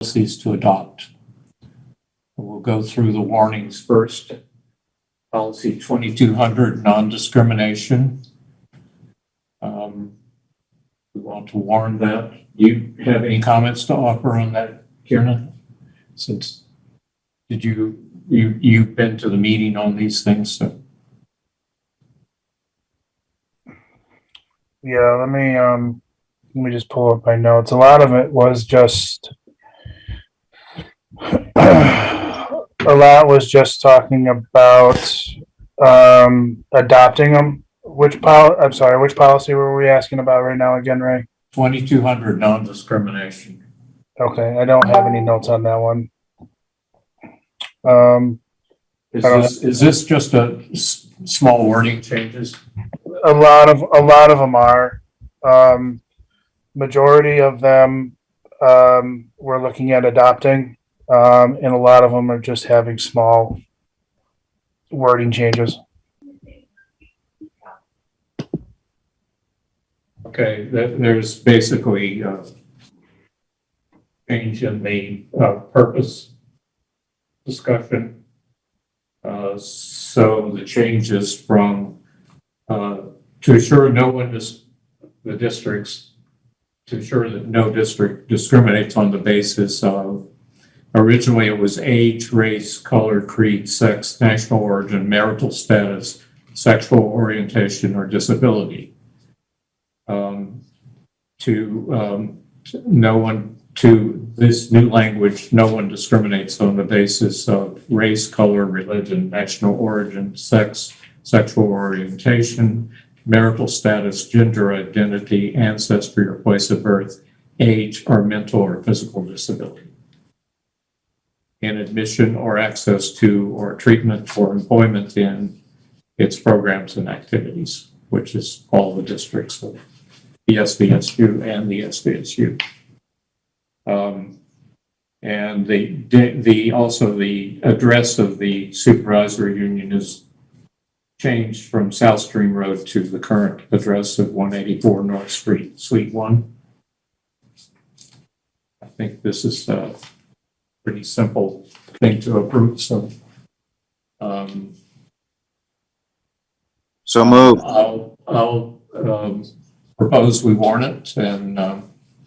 policies to adopt. We'll go through the warnings first. Policy 2200, non-discrimination. We want to warn that. You have any comments to offer on that, Kieran? Since you've been to the meeting on these things, so. Yeah, let me just pull up my notes. A lot of it was just a lot was just talking about adopting them. Which policy were we asking about right now again, Ray? 2200, non-discrimination. Okay, I don't have any notes on that one. Is this just a small wording changes? A lot of them are. Majority of them we're looking at adopting, and a lot of them are just having small wording changes. Okay, there's basically a change in the purpose discussion. So the change is from to ensure that no district discriminates on the basis of, originally it was age, race, color, creed, sex, national origin, marital status, sexual orientation, or disability. To this new language, no one discriminates on the basis of race, color, religion, national origin, sex, sexual orientation, marital status, gender identity, ancestry or place of birth, age, or mental or physical disability. In admission or access to or treatment or employment in its programs and activities, which is all the districts of the SVSU and the SVSU. And also the address of the supervisory union is changed from South Stream Road to the current address of 184 North Street, Suite 1. I think this is a pretty simple thing to approve, so. So moved. I'll propose we warn it, and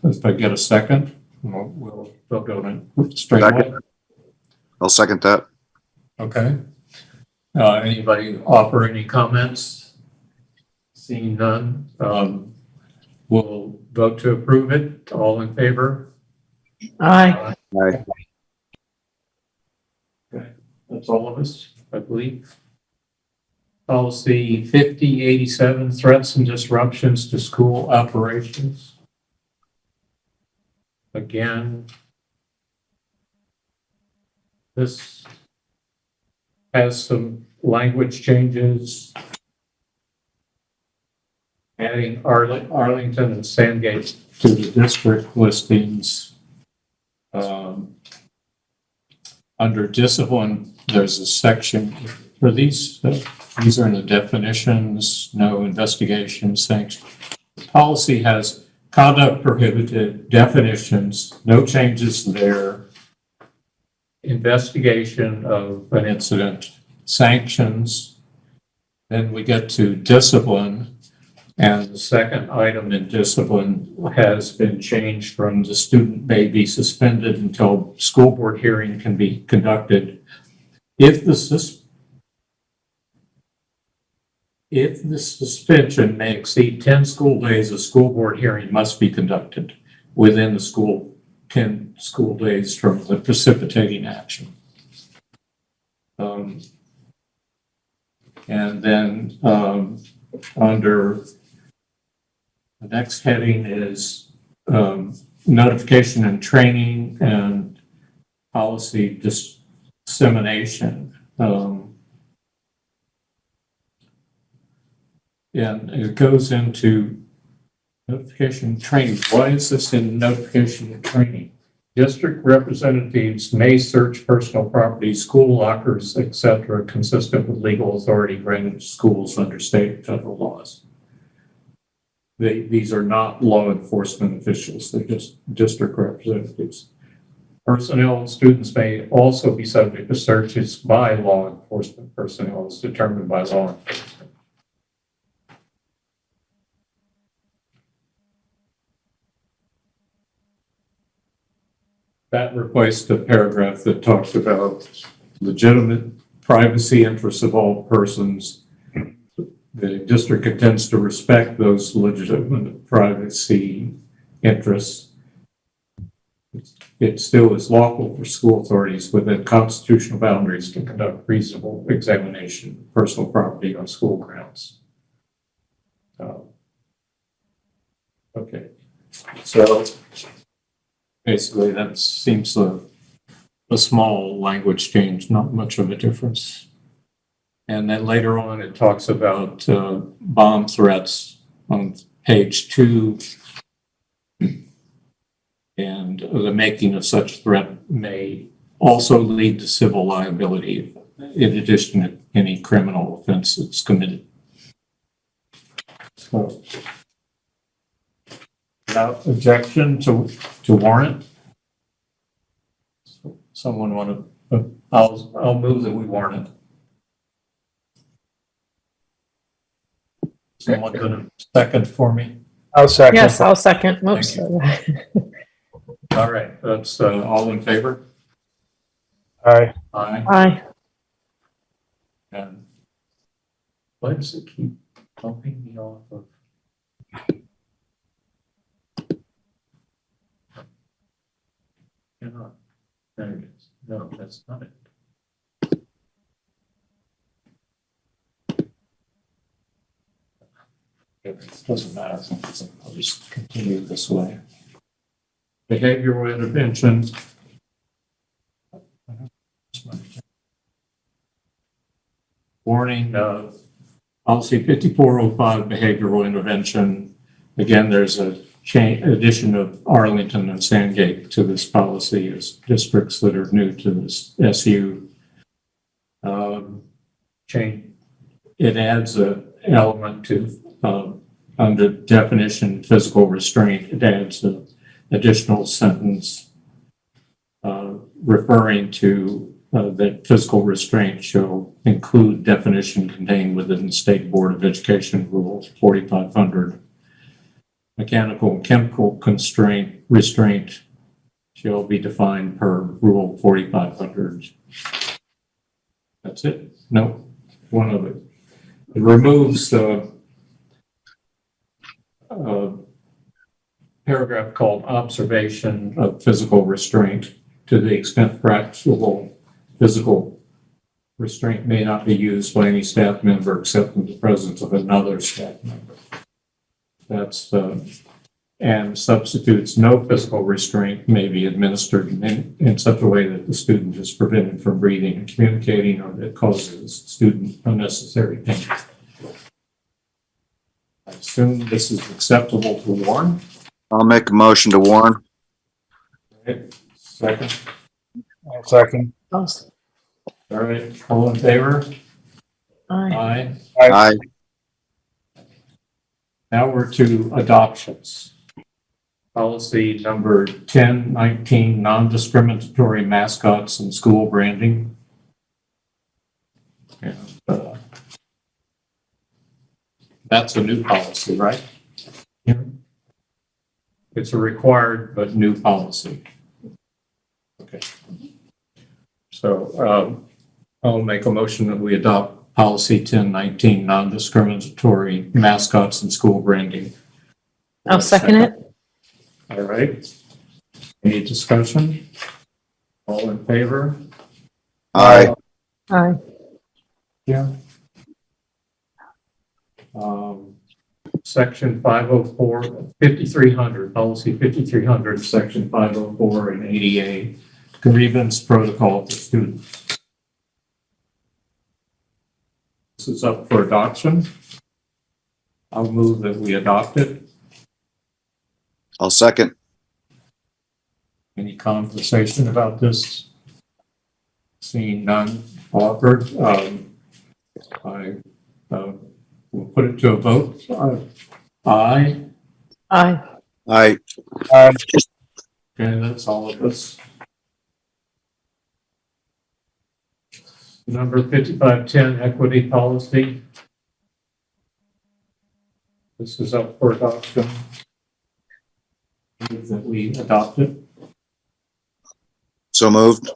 if I get a second, we'll go straight away. I'll second that. Okay. Anybody offer any comments? Seeing none, we'll vote to approve it. All in favor? Aye. Aye. Okay, that's all of us, I believe. Policy 5087, threats and disruptions to school operations. Again, this has some language changes, adding Arlington and Sandgate to the district listings. Under discipline, there's a section for these. These are in the definitions, no investigation sanctions. The policy has conduct prohibited, definitions, no changes there, investigation of an incident, sanctions. Then we get to discipline, and the second item in discipline has been changed from the student may be suspended until school board hearing can be conducted. If the suspension may exceed 10 school days, a school board hearing must be conducted within the 10 school days from the precipitating action. And then under the next heading is notification and training and policy dissemination. And it goes into notification and training. Why is this in notification and training? District representatives may search personal property, school lockers, etc., consistent with legal authority granted to schools under state and federal laws. These are not law enforcement officials, they're just district representatives. Personnel and students may also be subject to searches by law enforcement personnel as determined by law enforcement. That replaced the paragraph that talks about legitimate privacy interests of all persons. The district intends to respect those legitimate privacy interests. It still is lawful for school authorities within constitutional boundaries to conduct reasonable examination of personal property on school grounds. Okay, so basically that seems a small language change, not much of a difference. And then later on, it talks about bomb threats on page 2. And the making of such threat may also lead to civil liability in addition to any criminal offense that's committed. So, without objection to warrant, someone want to? I'll move that we warrant it. Someone going to second for me? I'll second. Yes, I'll second. Oops. All right, that's all in favor? Aye. Aye. Aye. And why does it keep bumping me off of? Cannot. There it is. No, that's not it. It doesn't matter. I'll just continue this way. Behavioral intervention. Warning, policy 5405, behavioral intervention. Again, there's a addition of Arlington and Sandgate to this policy as districts that are new to this SU. It adds an element to, under definition, physical restraint. It adds an additional sentence referring to that physical restraint shall include definition contained within the State Board of Education Rule 4500. Mechanical and chemical restraint shall be defined per Rule 4500. That's it? No, one of it. It removes the paragraph called observation of physical restraint. To the extent practicable, physical restraint may not be used by any staff member except in the presence of another staff member. That's and substitutes no physical restraint may be administered in such a way that the student is prevented from breathing and communicating or that causes student unnecessary pain. I assume this is acceptable to Warren. I'll make a motion to warn. Right. Second. I'll second. All right. All in favor? Aye. Aye. Aye. Now we're to adoptions. Policy number 1019, non-discriminatory mascots and school branding. And, that's a new policy, right? Yeah. It's a required but new policy. Okay. So I'll make a motion that we adopt policy 1019, non-discriminatory mascots and school branding. I'll second it. All right. Any discussion? All in favor? Aye. Aye. Yeah. Section 504, 5300, policy 5300, section 504 and ADA, grievance protocol for students. This is up for adoption. I'll move that we adopt it. I'll second. Any conversation about this? Seeing none offered, I will put it to a vote. Aye. Aye. Aye. Aye. Okay, that's all of us. Number 5510, equity policy. This is up for adoption. Move that we adopt it. So moved.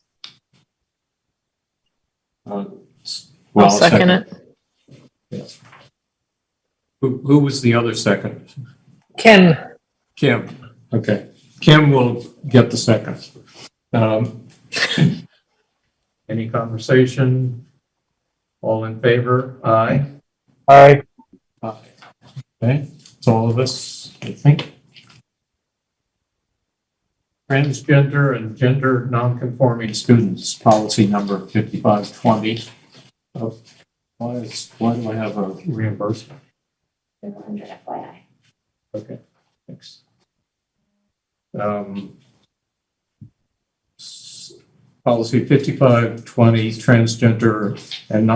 I'll second it. Yes. Who was the other second? Kim. Kim. Okay. Kim will get the second. Any conversation? All in favor? Aye. Aye. Aye. Okay, it's all of us, I think. Transgender and gender nonconforming students, policy number 5520. Why do I have a reimbursement? Under FYI. Okay, thanks. Policy 5520, transgender and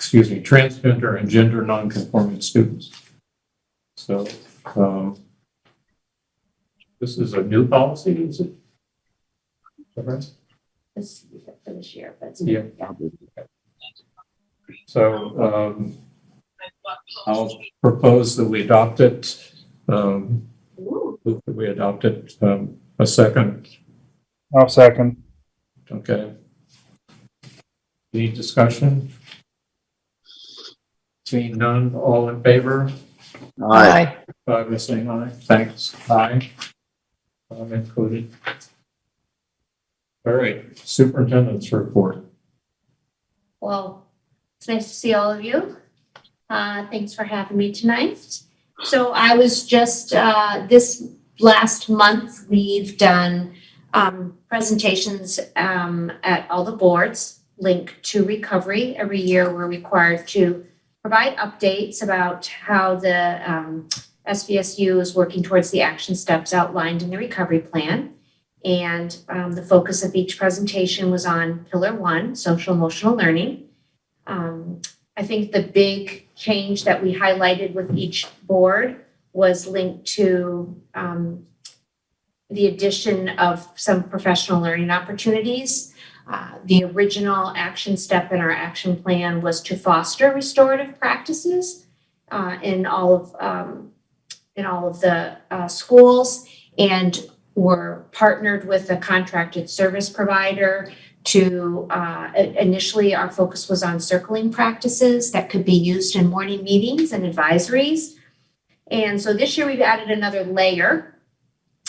transgender and gender nonconforming students. So, this is a new policy, is it? Is that right? This for this year, but it's Yeah. So, I'll propose that we adopt it. Move that we adopt it. A second. I'll second. Okay. Any discussion? Seeing none, all in favor? Aye. By saying aye. Thanks. Aye. I'm included. All right, superintendent's report. Well, it's nice to see all of you. Thanks for having me tonight. So I was just, this last month, we've done presentations at all the boards linked to recovery. Every year, we're required to provide updates about how the SVSU is working towards the action steps outlined in the recovery plan. And the focus of each presentation was on Pillar 1, social emotional learning. I think the big change that we highlighted with each board was linked to the addition of some professional learning opportunities. The original action step in our action plan was to foster restorative practices in all of the schools, and were partnered with a contracted service provider to initially our focus was on circling practices that could be used in morning meetings and advisories. And so this year we've added another layer.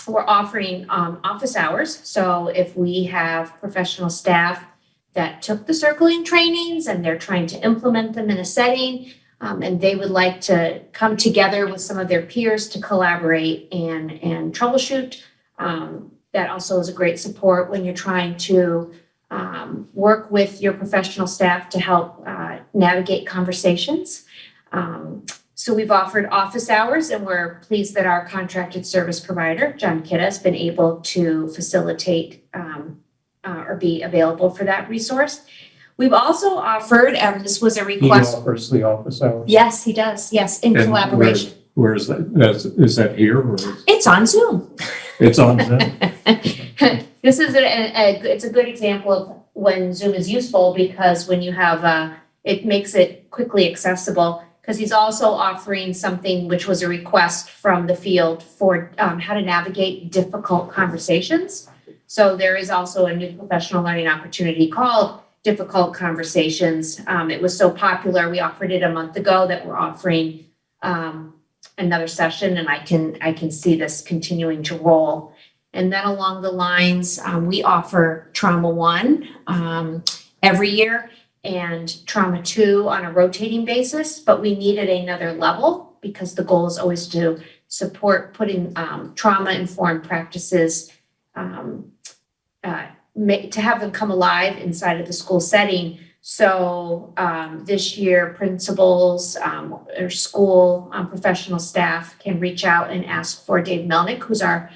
We're offering office hours. So if we have professional staff that took the circling trainings and they're trying to implement them in a setting, and they would like to come together with some of their peers to collaborate and troubleshoot, that also is a great support when you're trying to work with your professional staff to help navigate conversations. So we've offered office hours, and we're pleased that our contracted service provider, John Kidda, has been able to facilitate or be available for that resource. We've also offered, and this was a He request. offers the office hours. Yes, he does. Yes, in And collaboration. Where is that? Is that here or It's on Zoom. it's on Zoom? This is it's a good example of when Zoom is useful, because when you have it makes it quickly accessible, because he's also offering something which was a request from the field for how to navigate difficult conversations. So there is also a new professional learning opportunity called Difficult Conversations. It was so popular, we offered it a month ago, that we're offering another session, and I can see this continuing to roll. And then along the lines, we offer Trauma 1 every year and Trauma 2 on a rotating basis, but we needed another level because the goal is always to support putting trauma-informed practices, to have them come alive inside of the school setting. So this year, principals or school professional staff can reach out and ask for Dave Melnick, who's our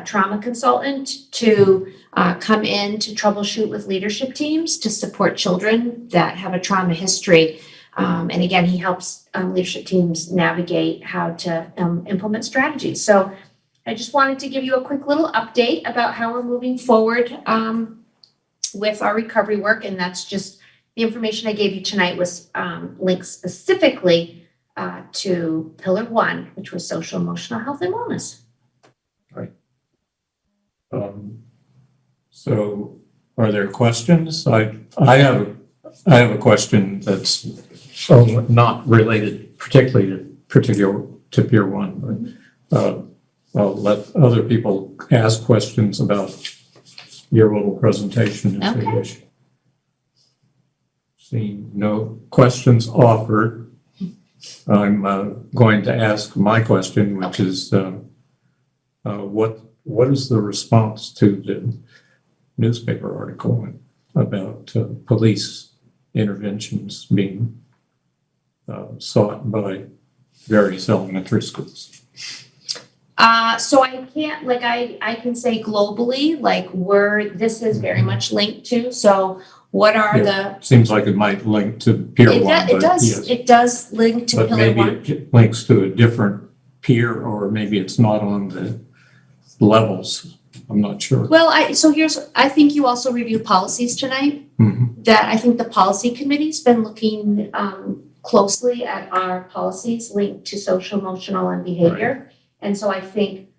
trauma consultant, to come in to troubleshoot with leadership teams to support children that have a trauma history. And again, he helps leadership teams navigate how to implement strategies. So I just wanted to give you a quick little update about how we're moving forward with our recovery work, and that's just the information I gave you tonight was linked specifically to Pillar 1, which was social emotional health and wellness. So are there questions? I have a question that's not related particularly to Pier 1, but I'll let other people ask questions about your little presentation if they Okay. wish. Seeing no questions offered, I'm going to ask my question, which is what is the response to the newspaper article about police interventions being sought by various elementary schools? So I can't, like, I can say globally, like, this is very much linked to, so what are the, Seems like it might link to Pier 1, but yes. it does link to But Pillar maybe 1. it links to a different pier, or maybe it's not on the levels. I'm not sure. Well, I think you also reviewed policies tonight. Mhm. That I think the policy committee's been looking closely at our policies linked to social, emotional, and behavior. And so I think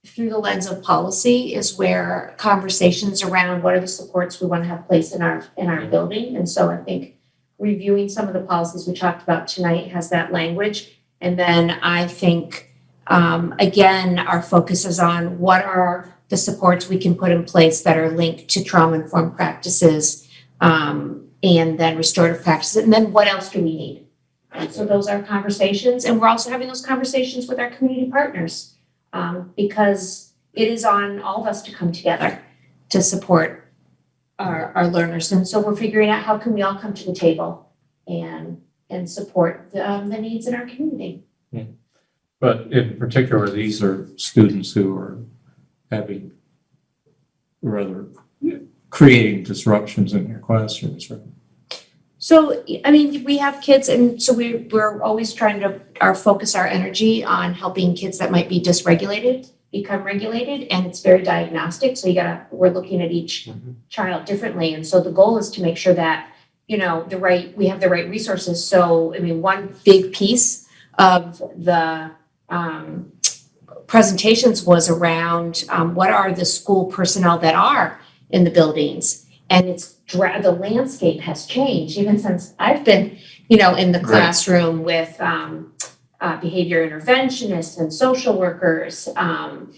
through the lens of policy is where conversations around what are the supports we want to have placed in our building. And so I think reviewing some of the policies we talked about tonight has that language. And then I think, again, our focus is on what are the supports we can put in place that are linked to trauma-informed practices, and then restorative practices. And then what else do we need? And so those are conversations. And we're also having those conversations with our community partners, because it is on all of us to come together to support our learners. And so we're figuring out how can we all come to the table and support the needs in our community. But in particular, these are students who are having creating disruptions in their classrooms, right? So, I mean, we have kids, and so we're always trying to focus our energy on helping kids that might be dysregulated become regulated, and it's very diagnostic. So we're looking at each child differently, and so the goal is to make sure that we have the right resources. So, I mean, one big piece of the presentations was around what are the school personnel that are in the buildings, and the landscape has changed even since I've been, in the classroom with behavior interventionists and social workers, and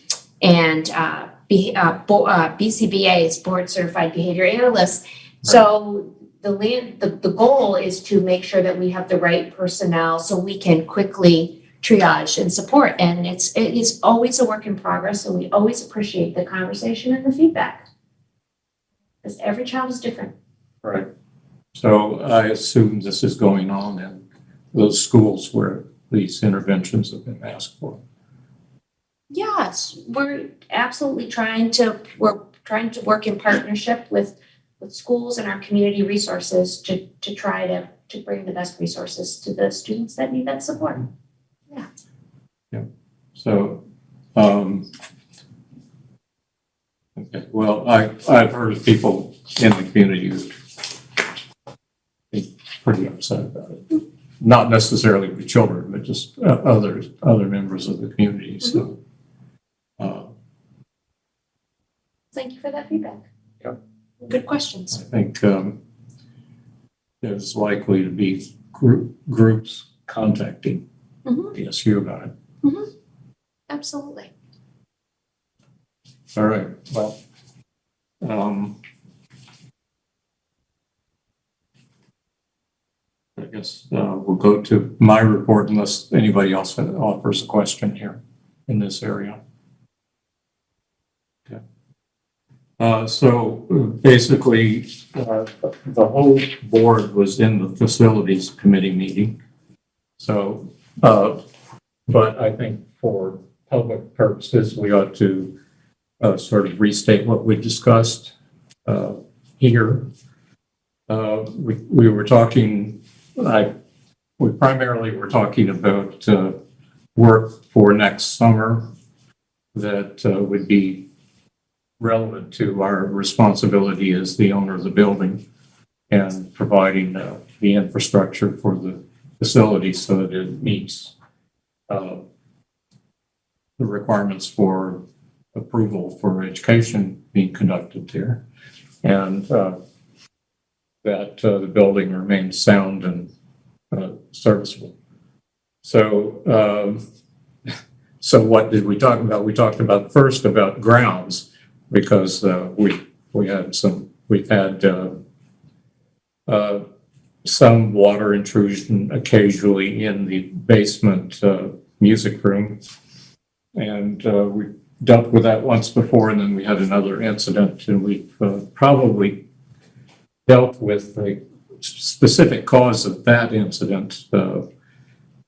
BCBAs, board certified behavior analysts. So the goal is to make sure that we have the right personnel so we can quickly triage and support. And it is always a work in progress, and we always appreciate the conversation and the feedback, because every child is different. Right. So I assume this is going on in those schools where these interventions have been asked for. Yes, we're absolutely trying to work in partnership with schools and our community resources to try to bring the best resources to the students that need that support. Yeah. So, okay. Well, I've heard of people in the community who be pretty upset about it. Not necessarily with children, but just other members of the community. So, Thank you for that feedback. Yeah. Good questions. I think there's likely to be groups contacting the SU about it. Absolutely. All right. Well, I guess we'll go to my report unless anybody else offers a question here in this area. Okay. So basically, the whole board was in the facilities committee meeting. So, but I think for public purposes, we ought to sort of restate what we discussed here. We were talking, we primarily were talking about work for next summer that would be relevant to our responsibility as the owner of the building and providing the infrastructure for the facility so that it meets the requirements for approval for education being conducted there. And that the building remains sound and serviceable. So, so what did we talk about? We talked about first about grounds because we've had some water intrusion occasionally in the basement music room, and we dealt with that once before, and then we had another incident, and we've probably dealt with the specific cause of that incident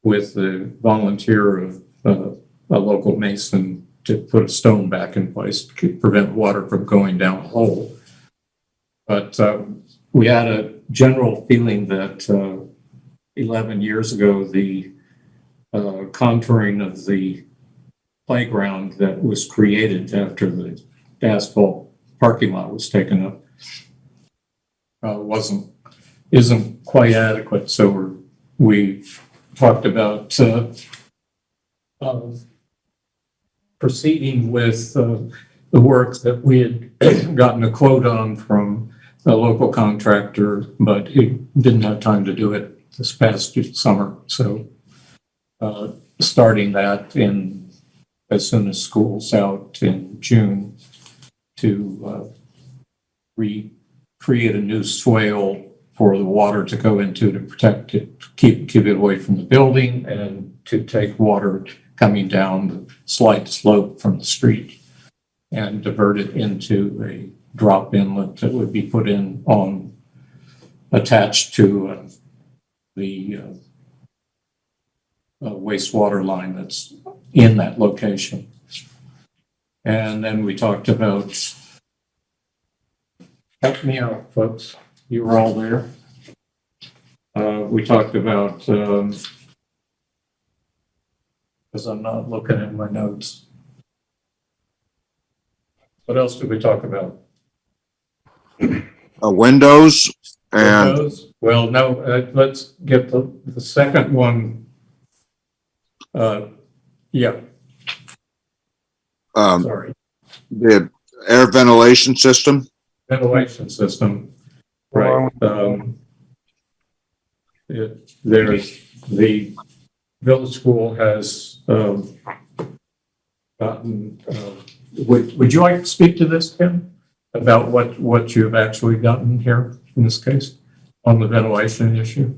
with the volunteer of a local mason to put a stone back in place to prevent water from going down the hole. But we had a general feeling that 11 years ago, the contouring of the playground that was created after the asphalt parking lot was taken up isn't quite adequate. So we talked about proceeding with the work that we had gotten a quote on from a local contractor, but he didn't have time to do it this past summer. So starting that as soon as school's out in June to recreate a new swale for the water to go into to protect it, keep it away from the building, and to take water coming down the slight slope from the street and divert it into a drop inlet that would be put in attached to the wastewater line that's in that location. And then we talked about, help me out, folks. You were all there. We talked about, because I'm not looking at my notes. What else did we talk about? Windows and Windows? Well, no, let's get the second one. Yeah, sorry. the air ventilation system. Ventilation system. Right. There's the village school has gotten, would you like to speak to this, Tim? About what you've actually gotten here in this case on the ventilation issue?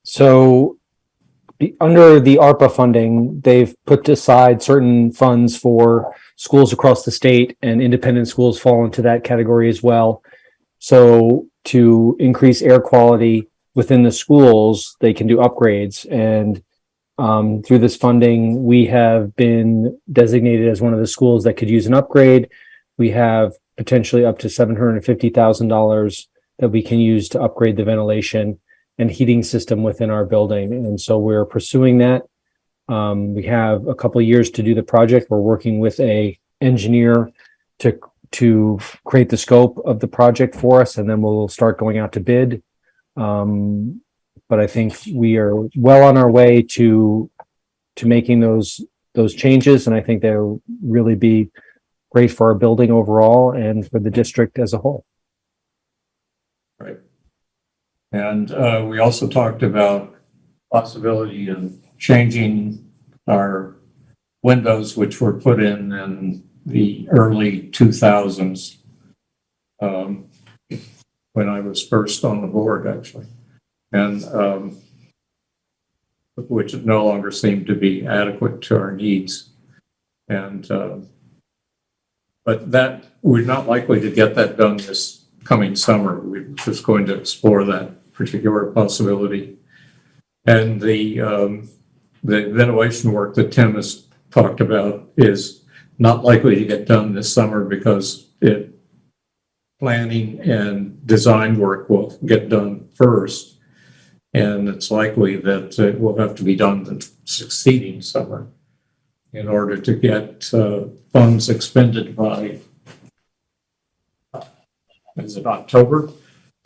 So under the ARPA funding, they've put aside certain funds for schools across the state, and independent schools fall into that category as well. So to increase air quality within the schools, they can do upgrades. And through this funding, we have been designated as one of the schools that could use an upgrade. We have potentially up to $750,000 that we can use to upgrade the ventilation and heating system within our building. And so we're pursuing that. We have a couple of years to do the project. We're working with a engineer to create the scope of the project for us, and then we'll start going out to bid. But I think we are well on our way to making those changes, and I think they'll really be great for our building overall and for the district as a whole. Right. And we also talked about possibility of changing our windows, which were put in the early 2000s, when I was first on the board, actually, and which no longer seemed to be adequate to our needs. And but that we're not likely to get that done this coming summer. We're just going to explore that particular possibility. And the ventilation work that Tim has talked about is not likely to get done this summer because planning and design work will get done first. And it's likely that it will have to be done the succeeding summer in order to get funds expended by is it October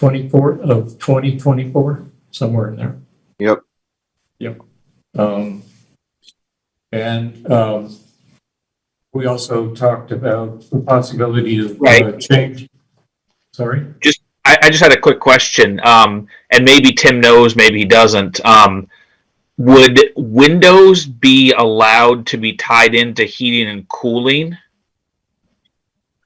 24th of 2024? Somewhere in there. Yep. Um, and we also talked about the possibility of Right. change. Sorry? I just had a quick question, and maybe Tim knows, maybe he doesn't. Would windows be allowed to be tied into heating and cooling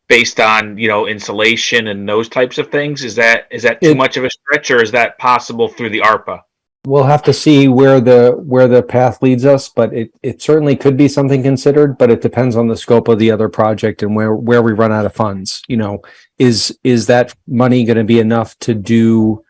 based on, insulation and those types of things? Is that too much of a stretch, or is that possible through the ARPA? We'll have to see where the path leads us, but it certainly could be something considered, but it depends on the scope of the other project and where we run out of funds. Is that money going to be enough to do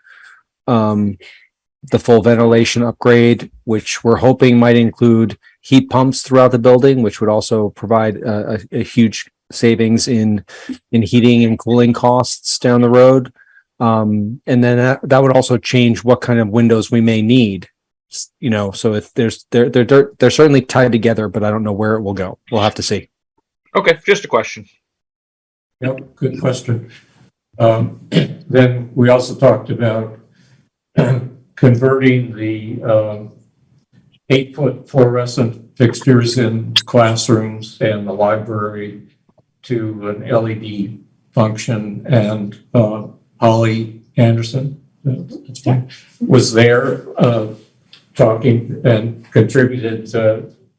the full ventilation upgrade, which we're hoping might include heat pumps throughout the building, which would also provide a huge savings in heating and cooling costs down the road. And then that would also change what kind of windows we may need, so if they're certainly tied together, but I don't know where it will go. We'll have to see. Okay, just a question. Yep, good question. Then we also talked about converting the 8-foot fluorescent fixtures in classrooms and the library to an LED function, and Holly Anderson was there talking and contributed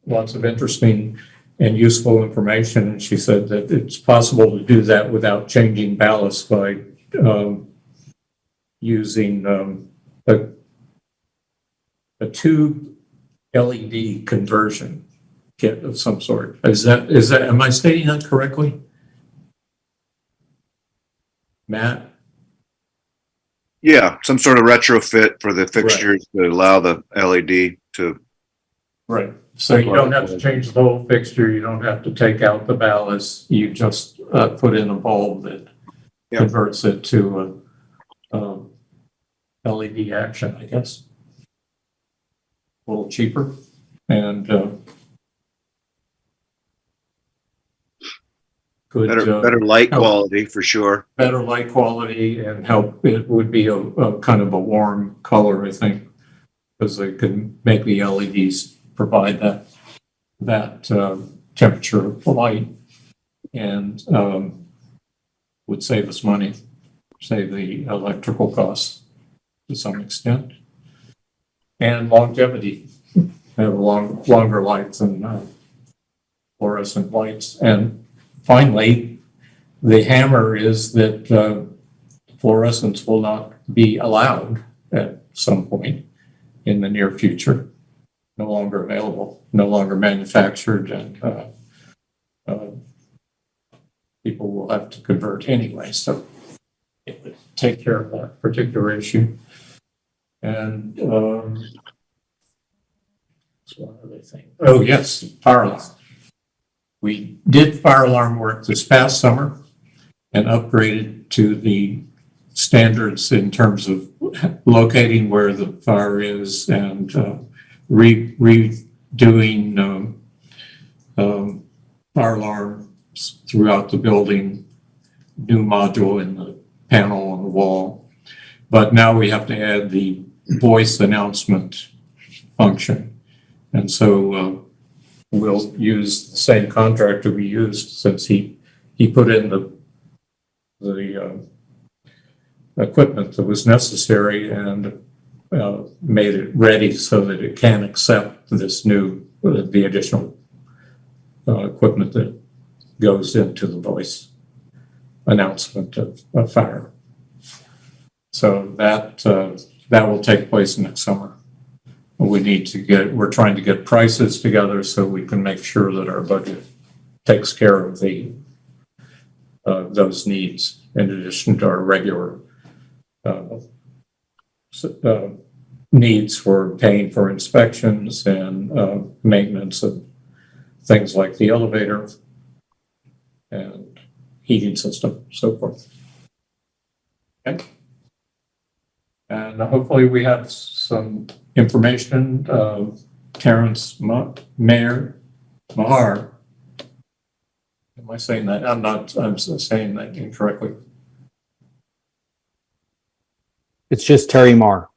lots of interesting and useful information. And she said that it's possible to do that without changing ballast by using a tube LED conversion kit of some sort. Is that, am I stating that correctly? Matt? Yeah, some sort of retrofit for the fixtures to allow the LED to. Right. So you don't have to change the whole fixture. You don't have to take out the ballast. You just put in a bulb that converts it to a LED action, I guess. A little cheaper and good. Better light quality for sure. Better light quality and help. It would be a kind of a warm color, I think, because they can make the LEDs provide that temperature of light, and would save us money, save the electrical costs to some extent, and longevity. They have longer lights than fluorescent lights. And finally, the hammer is that fluorescents will not be allowed at some point in the near future. No longer available, no longer manufactured, and people will have to convert anyway. So it would take care of that particular issue. And what other thing? Oh yes, fire alarm. We did fire alarm work this past summer and upgraded to the standards in terms of locating where the fire is and redoing fire alarms throughout the building, new module in the panel on the wall. But now we have to add the voice announcement function. And so we'll use the same contractor we used, since he put in the equipment that was necessary and made it ready so that it can accept this new, the additional equipment that goes into the voice announcement of fire. So that will take place next summer. We're trying to get prices together so we can make sure that our budget takes care of those needs, in addition to our regular needs for paying for inspections and maintenance of things like the elevator and heating system, so forth. Okay. And hopefully we have some information. Terrence Mahar. Am I saying that? I'm saying that incorrectly. It's just Terry Marr.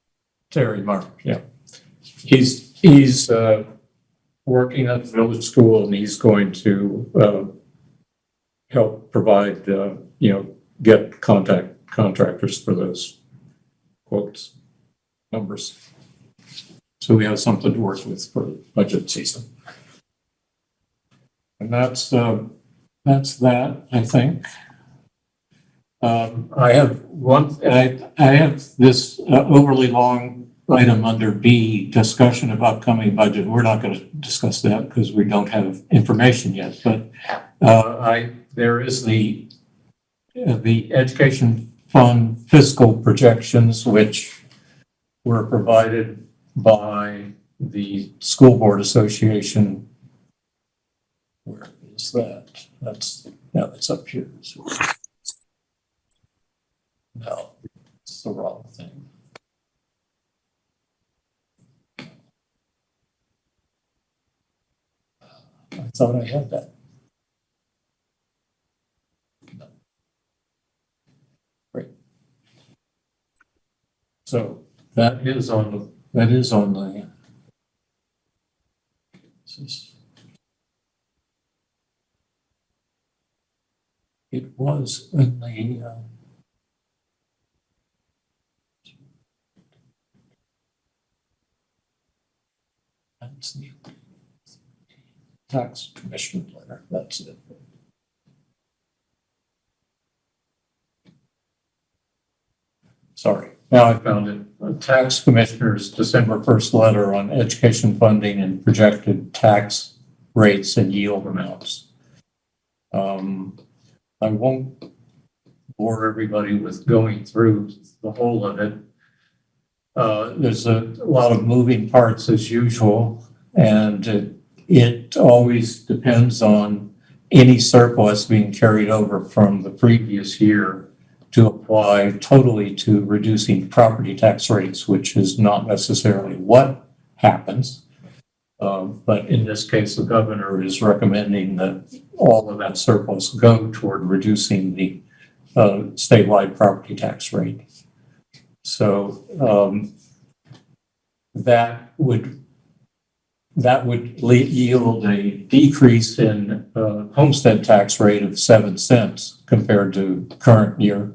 Terry Mark, yeah. He's working at the village school, and he's going to help provide, get contractors for those quotes, numbers. So we have something to work with for budget season. And that's that, I think. I have this overly long item under B, discussion of upcoming budget. We're not going to discuss that because we don't have information yet, but there is the education fund fiscal projections, which were provided by the School Board Association. Where is that? That's up here. No, it's the wrong thing. I thought I had that. No. Great. So that is on the, this it was in the, that's the tax commissioner letter. That's it. Sorry, now I found it. The tax commissioner's December 1st letter on education funding and projected tax rates and yield amounts. I won't bore everybody with going through the whole of it. There's a lot of moving parts as usual, and it always depends on any surplus being carried over from the previous year to apply totally to reducing property tax rates, which is not necessarily what happens. But in this case, the governor is recommending that all of that surplus go toward reducing the statewide property tax rate. So that would yield a decrease in homestead tax rate of 7 cents compared to current year.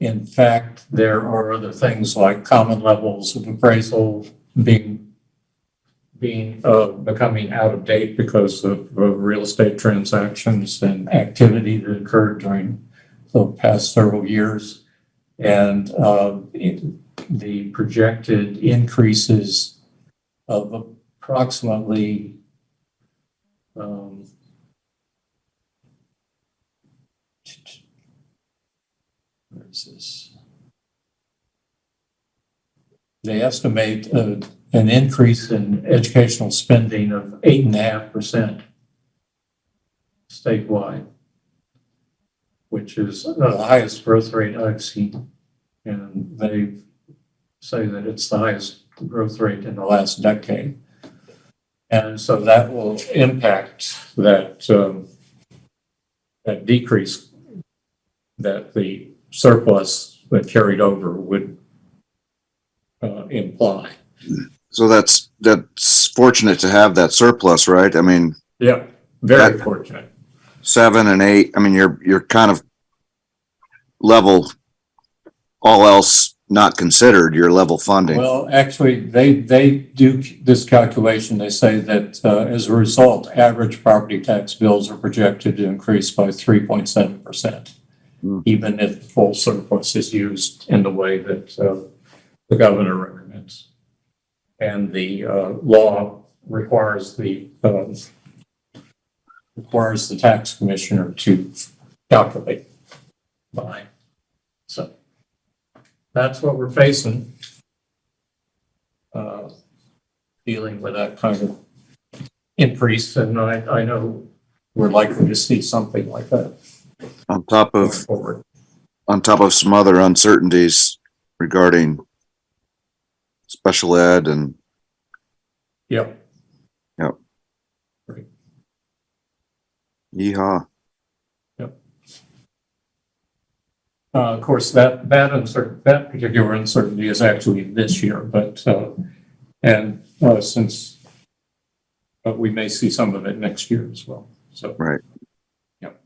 In fact, there are other things like common levels of appraisal becoming out of date because of real estate transactions and activity that occurred during the past several years. And the projected increases of approximately where is this? They estimate an increase in educational spending of 8.5% statewide, which is the highest growth rate I've seen. And they say that it's the highest growth rate in the last decade. And so that will impact that, that decrease that the surplus that carried over would imply. So that's fortunate to have that surplus, right? I mean, Yeah, very fortunate. 7 and 8. I mean, you're kind of level, all else not considered, you're level funding. Well, actually, they do this calculation. They say that as a result, average property tax bills are projected to increase by 3.7%, even if the full surplus is used in the way that the governor recommends. And the law requires the tax commissioner to calculate by. So that's what we're facing, dealing with that kind of increase. And I know we're likely to see something like that on top going of forward. some other uncertainties regarding special ed and Yep. yeehaw. Yep. Of course, that particular uncertainty is actually this year, but, but we may see some of it next year as well, so. Right. Yep.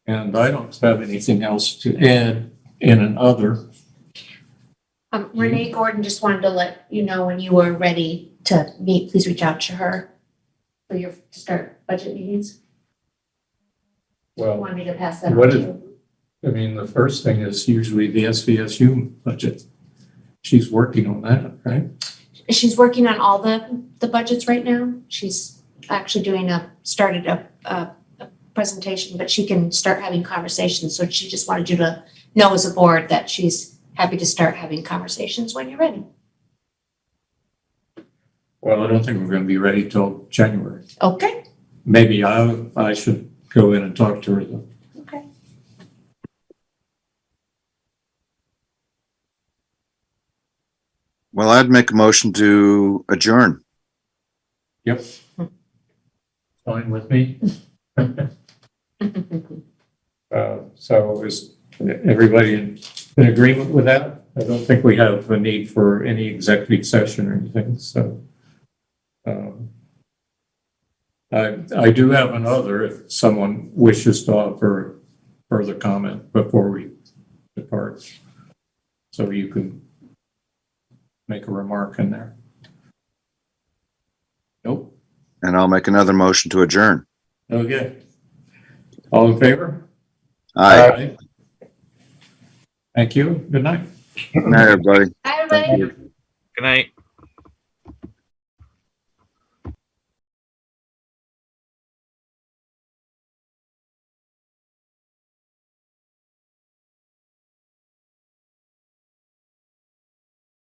And I don't have anything else to add in an other. Renee Gordon just wanted to let you know when you were ready to meet, please reach out to her to start budget meetings. You Well, want me to pass that on what to is- you? I mean, the first thing is usually the SVSU budget. She's working on that, right? She's working on all the budgets right now. She's actually started a presentation, but she can start having conversations. So she just wanted you to know as a board that she's happy to start having conversations when you're ready. Well, I don't think we're going to be ready till January. Okay. Maybe I should go in and talk to her though. Okay. Well, I'd make a motion to adjourn. Yep. Fine with me. So is everybody in agreement with that? I don't think we have a need for any executive session or anything, so. I do have another if someone wishes to offer further comment before we depart. So you can make a remark in there. Nope. And I'll make another motion to adjourn. Okay. All in favor? Aye. Thank you. Good night. Good night, everybody. Hi, everybody. Good night.